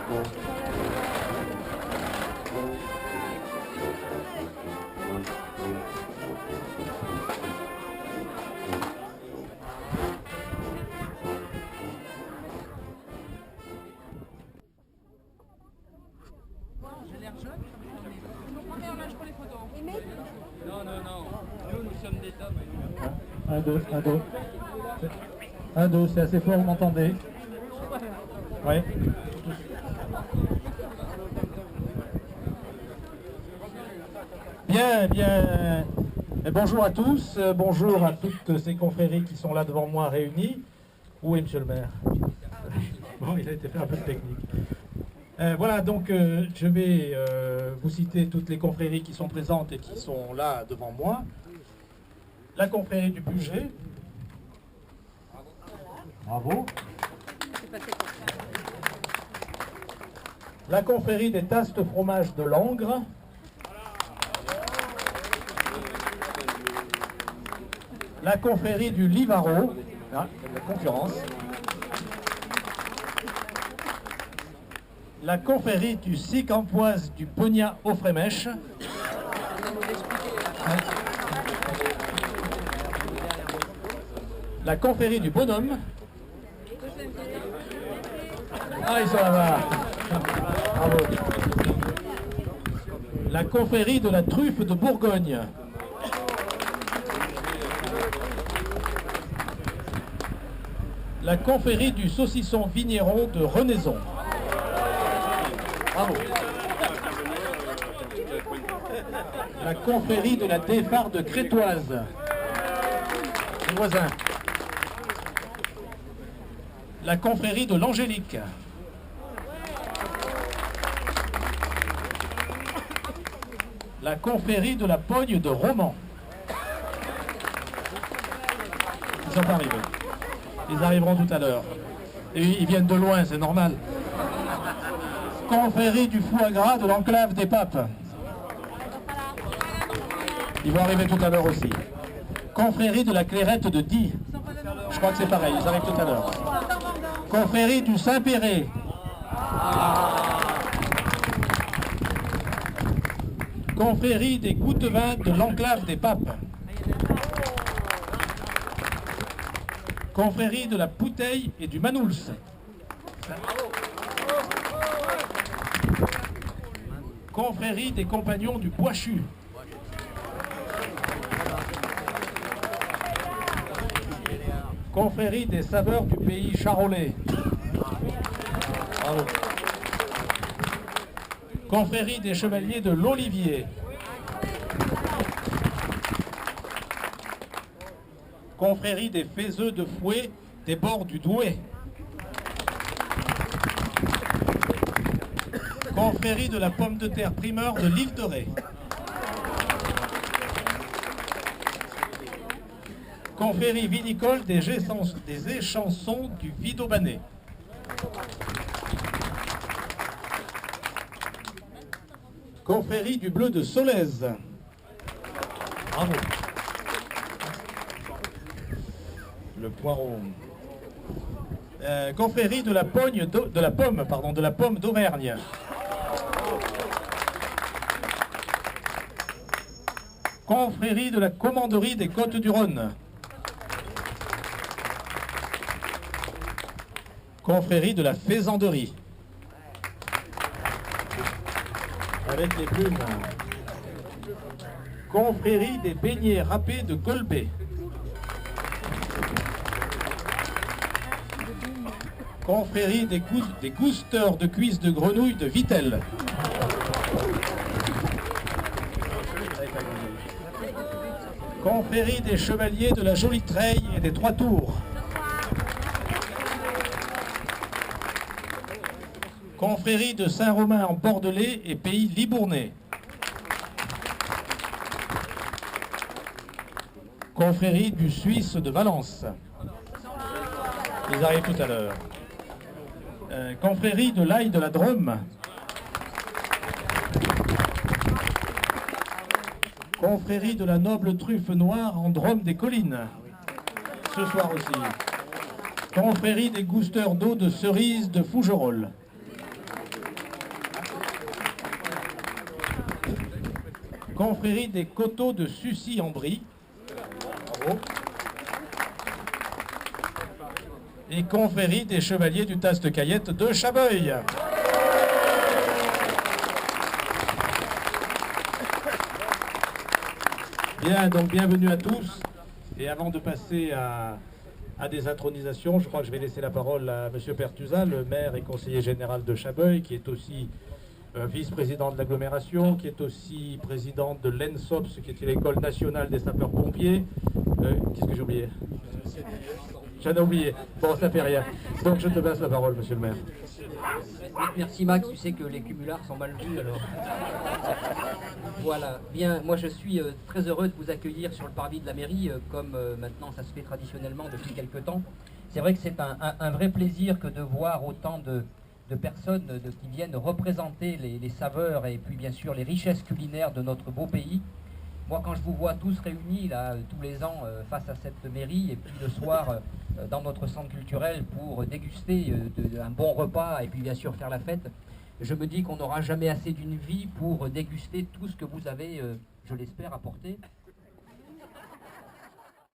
J'ai l'air jeune, je comprends bien, là je prends les photos. Non, non, non. Nous sommes des dames. 1, 2, 1, 2. 1, 2, c'est assez fort, vous m'entendez? Oui. Bien, bien. Et bonjour à tous, bonjour à toutes ces confréries qui sont là devant moi réunies. Où est monsieur le maire? Bon, il a été fait un peu de technique. Voilà, donc je vais vous citer toutes les confréries qui sont présentes et qui sont là devant moi. La confrérie du Puget. Bravo. La confrérie des tasses de fromage de Langres. La confrérie du Livaro. Ah, il y a de la concurrence. La confrérie du Sicampoise du Pognat au Frémèche. La confrérie du Bonhomme. Ah, ils sont là-bas. Bravo. La confrérie de la truffe de Bourgogne. La confrérie du saucisson vigneron de Renaison. Bravo. La confrérie de la Défarde crétoise. Les voisins. La confrérie de l'Angélique. La confrérie de la Pogne de Romans. Ils sont arrivés. Ils arriveront tout à l'heure. Et ils viennent de loin, c'est normal. Confrérie du foie gras de l'enclave des Papes. Ils vont arriver tout à l'heure aussi. Confrérie de la Clairette de Die. Je crois que c'est pareil, ils arrivent tout à l'heure. Confrérie du Saint-Péret. Confrérie des Gouttevins de l'enclave des Papes. Confrérie de la Pouteille et du Manouls. Confrérie des Compagnons du Poichu. Confrérie des Saveurs du pays charolais. Bravo. Confrérie des Chevaliers de l'Olivier. Confrérie des Faiseux de Fouet des bords du Douai. Confrérie de la pomme de terre primeur de l'île de Ré. Confrérie vinicole des échansons du Vidaubanais. Confrérie du bleu de Solèze. Bravo. Le poireau. Confrérie de la pomme d'Auvergne. Confrérie de la commanderie des Côtes-du-Rhône. Confrérie de la faisanderie. Avec les plumes. Confrérie des beignets râpés de Golbet. Confrérie des gousteurs de cuisses de grenouille de Vittel. Confrérie des chevaliers de la Jolie Treille et des Trois Tours. Confrérie de Saint-Romain en Bordelais et pays Libournais. Confrérie du Suisse de Valence. Ils arrivent tout à l'heure. Confrérie de l'Ail de la Drôme. Confrérie de la noble truffe noire en Drôme des Collines. Ce soir aussi. Confrérie des gousteurs d'eau de cerise de Fougerolles. confrérie des Coteaux de Sucy-en-Brie. Bravo. Et confrérie des Chevaliers du Taste-Caillette de Chabeuil. Bien, donc bienvenue à tous. Et avant de passer à des intronisations, je crois que je vais laisser la parole à M. Pertusa, le maire et conseiller général de Chabeuil, qui est aussi vice-président de l'agglomération, qui est aussi président de l'ENSOPS, qui est l'École nationale des sapeurs-pompiers. Qu'est-ce que j'ai oublié? J'en ai oublié. Bon, ça fait rien. Donc je te passe la parole, monsieur le maire. Merci Max, tu sais que les cumulards sont mal vus alors. Voilà, bien, moi je suis très heureux de vous accueillir sur le parvis de la mairie, comme maintenant ça se fait traditionnellement depuis quelques temps. C'est vrai que c'est un vrai plaisir que de voir autant de personnes qui viennent représenter les saveurs et puis bien sûr les richesses culinaires de notre beau pays. Moi, quand je vous vois tous réunis là, tous les ans face à cette mairie et puis le soir dans notre centre culturel pour déguster un bon repas et puis bien sûr faire la fête, je me dis qu'on n'aura jamais assez d'une vie pour déguster tout ce que vous avez, je l'espère, apporté.